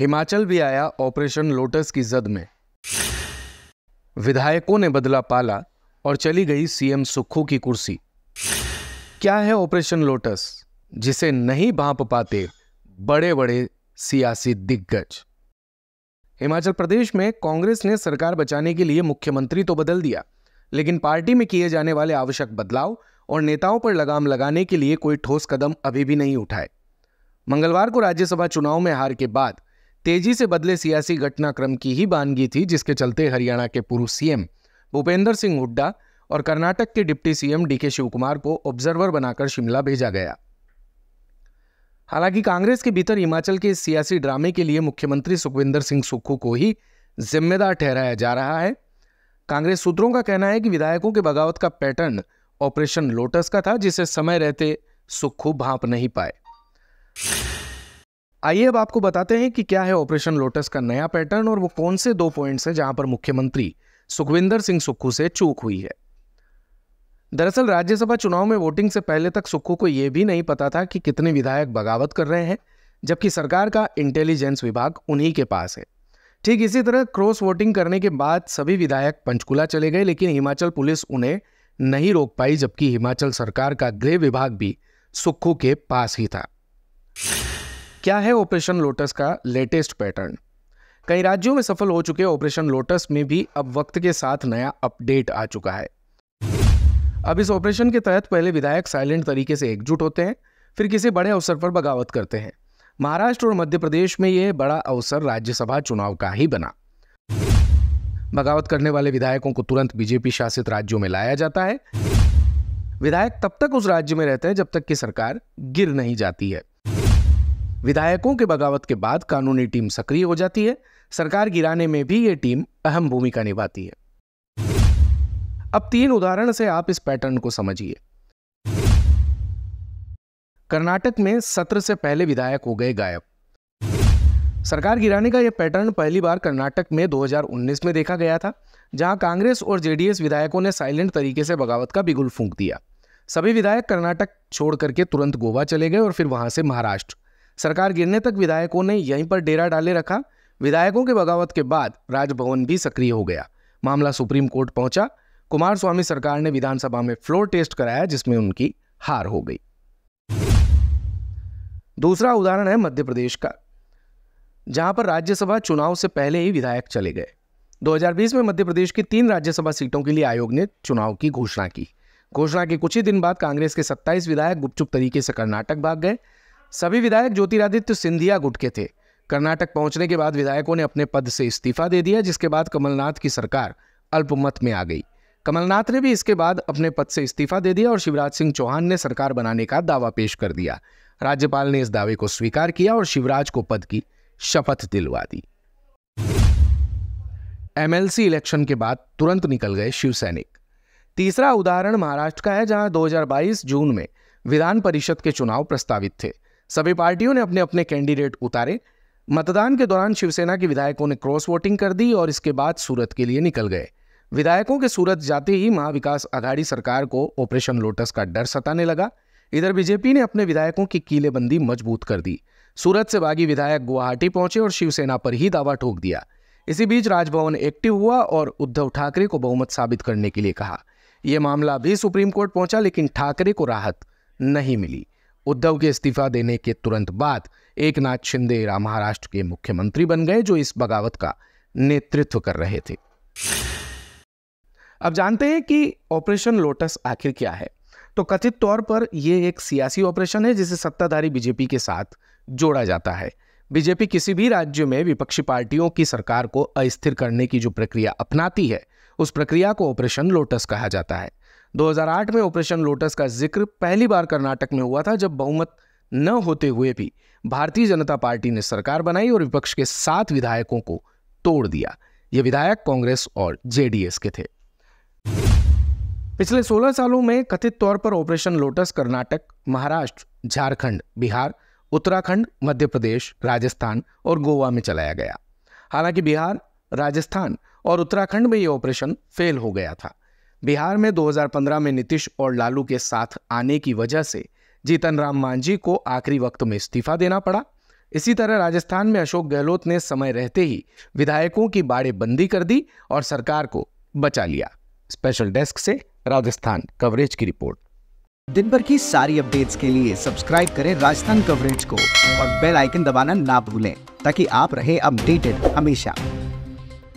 हिमाचल भी आया operation lotus की जद में। विधायकों ने बदला पाला और चली गई सीएम सुक्खू की कुर्सी। क्या है ऑपरेशन लोटस जिसे नहीं भांप पाते बड़े बड़े सियासी दिग्गज। हिमाचल प्रदेश में कांग्रेस ने सरकार बचाने के लिए मुख्यमंत्री तो बदल दिया, लेकिन पार्टी में किए जाने वाले आवश्यक बदलाव और नेताओं पर लगाम लगाने के लिए कोई ठोस कदम अभी भी नहीं उठाए। मंगलवार को राज्यसभा चुनाव में हार के बाद तेजी से बदले सियासी घटनाक्रम की ही बानगी थी, जिसके चलते हरियाणा के पूर्व सीएम भूपेंद्र सिंह हुड्डा और कर्नाटक के डिप्टी सीएम डीके शिवकुमार को ऑब्जर्वर बनाकर शिमला भेजा गया। हालांकि कांग्रेस के भीतर हिमाचल के इस सियासी ड्रामे के लिए मुख्यमंत्री सुखविंदर सिंह सुक्खू को ही जिम्मेदार ठहराया जा रहा है। कांग्रेस सूत्रों का कहना है कि विधायकों के बगावत का पैटर्न ऑपरेशन लोटस का था, जिसे समय रहते सुक्खू भांप नहीं पाए। आइए अब आपको बताते हैं कि क्या है ऑपरेशन लोटस का नया पैटर्न और वो कौन से 2 पॉइंट्स हैं जहां पर मुख्यमंत्री सुखविंदर सिंह सुक्खू से चूक हुई है। दरअसल राज्यसभा चुनाव में वोटिंग से पहले तक सुक्खू को यह भी नहीं पता था कि कितने विधायक बगावत कर रहे हैं, जबकि सरकार का इंटेलिजेंस विभाग उन्हीं के पास है। ठीक इसी तरह क्रॉस वोटिंग करने के बाद सभी विधायक पंचकुला चले गए, लेकिन हिमाचल पुलिस उन्हें नहीं रोक पाई, जबकि हिमाचल सरकार का गृह विभाग भी सुक्खू के पास ही था। क्या है ऑपरेशन लोटस का लेटेस्ट पैटर्न। कई राज्यों में सफल हो चुके ऑपरेशन लोटस में भी अब वक्त के साथ नया अपडेट आ चुका है। अब इस ऑपरेशन के तहत पहले विधायक साइलेंट तरीके से एकजुट होते हैं, फिर किसी बड़े अवसर पर बगावत करते हैं। महाराष्ट्र और मध्य प्रदेश में यह बड़ा अवसर राज्यसभा चुनाव का ही बना। बगावत करने वाले विधायकों को तुरंत बीजेपी शासित राज्यों में लाया जाता है। विधायक तब तक उस राज्य में रहते हैं जब तक कि सरकार गिर नहीं जाती है। विधायकों के बगावत के बाद कानूनी टीम सक्रिय हो जाती है। सरकार गिराने में भी यह टीम अहम भूमिका निभाती है। अब 3 उदाहरण से आप इस पैटर्न को समझिए। कर्नाटक में सत्र से पहले विधायक हो गए गायब। सरकार गिराने का यह पैटर्न पहली बार कर्नाटक में 2019 में देखा गया था, जहां कांग्रेस और जेडीएस विधायकों ने साइलेंट तरीके से बगावत का बिगुल फूंक दिया। सभी विधायक कर्नाटक छोड़ करके तुरंत गोवा चले गए और फिर वहां से महाराष्ट्र। सरकार गिरने तक विधायकों ने यहीं पर डेरा डाले रखा। विधायकों के बगावत के बाद राजभवन भी सक्रिय हो गया। मामला सुप्रीम कोर्ट पहुंचा। कुमारस्वामी सरकार ने विधानसभा में फ्लोर टेस्ट कराया, जिसमें उनकी हार हो गई। दूसरा उदाहरण है मध्य प्रदेश का, जहां पर राज्यसभा चुनाव से पहले ही विधायक चले गए। 2020 में मध्य प्रदेश की 3 राज्यसभा सीटों के लिए आयोग ने चुनाव की घोषणा की। घोषणा के कुछ ही दिन बाद कांग्रेस के 27 विधायक गुपचुप तरीके से कर्नाटक भाग गए। सभी विधायक ज्योतिरादित्य सिंधिया गुट के थे। कर्नाटक पहुंचने के बाद विधायकों ने अपने पद से इस्तीफा दे दिया, जिसके बाद कमलनाथ की सरकार अल्पमत में आ गई। कमलनाथ ने भी इसके बाद अपने पद से इस्तीफा दे दिया और शिवराज सिंह चौहान ने सरकार बनाने का दावा पेश कर दिया। राज्यपाल ने इस दावे को स्वीकार किया और शिवराज को पद की शपथ दिलवा दी। एमएलसी इलेक्शन के बाद तुरंत निकल गए शिव सैनिक। तीसरा उदाहरण महाराष्ट्र का है, जहां 2022 जून में विधान परिषद के चुनाव प्रस्तावित थे। सभी पार्टियों ने अपने अपने कैंडिडेट उतारे। मतदान के दौरान शिवसेना के विधायकों ने क्रॉस वोटिंग कर दी और इसके बाद सूरत के लिए निकल गए। विधायकों के सूरत जाते ही महाविकास आघाड़ी सरकार को ऑपरेशन लोटस का डर सताने लगा। इधर बीजेपी ने अपने विधायकों की कीलेबंदी मजबूत कर दी। सूरत से बागी विधायक गुवाहाटी पहुंचे और शिवसेना पर ही दावा ठोक दिया। इसी बीच राजभवन एक्टिव हुआ और उद्धव ठाकरे को बहुमत साबित करने के लिए कहा। यह मामला भी सुप्रीम कोर्ट पहुंचा, लेकिन ठाकरे को राहत नहीं मिली। उद्धव के इस्तीफा देने के तुरंत बाद एकनाथ शिंदे महाराष्ट्र के मुख्यमंत्री बन गए, जो इस बगावत का नेतृत्व कर रहे थे। अब जानते हैं कि ऑपरेशन लोटस आखिर क्या है। तो कथित तौर पर यह एक सियासी ऑपरेशन है, जिसे सत्ताधारी बीजेपी के साथ जोड़ा जाता है। बीजेपी किसी भी राज्य में विपक्षी पार्टियों की सरकार को अस्थिर करने की जो प्रक्रिया अपनाती है, उस प्रक्रिया को ऑपरेशन लोटस कहा जाता है। 2008 में ऑपरेशन लोटस का जिक्र पहली बार कर्नाटक में हुआ था, जब बहुमत न होते हुए भी भारतीय जनता पार्टी ने सरकार बनाई और विपक्ष के 7 विधायकों को तोड़ दिया। ये विधायक कांग्रेस और जेडीएस के थे। पिछले 16 सालों में कथित तौर पर ऑपरेशन लोटस कर्नाटक, महाराष्ट्र, झारखंड, बिहार, उत्तराखंड, मध्य प्रदेश, राजस्थान और गोवा में चलाया गया। हालांकि बिहार, राजस्थान और उत्तराखंड में यह ऑपरेशन फेल हो गया था। बिहार में 2015 में नीतीश और लालू के साथ आने की वजह से जीतन राम मांझी को आखिरी वक्त में इस्तीफा देना पड़ा। इसी तरह राजस्थान में अशोक गहलोत ने समय रहते ही विधायकों की बाड़ेबंदी कर दी और सरकार को बचा लिया। स्पेशल डेस्क से राजस्थान कवरेज की रिपोर्ट। दिन भर की सारी अपडेट्स के लिए सब्सक्राइब करें राजस्थान कवरेज को और बेल आइकन दबाना ना भूलें ताकि आप रहे अपडेटेड हमेशा।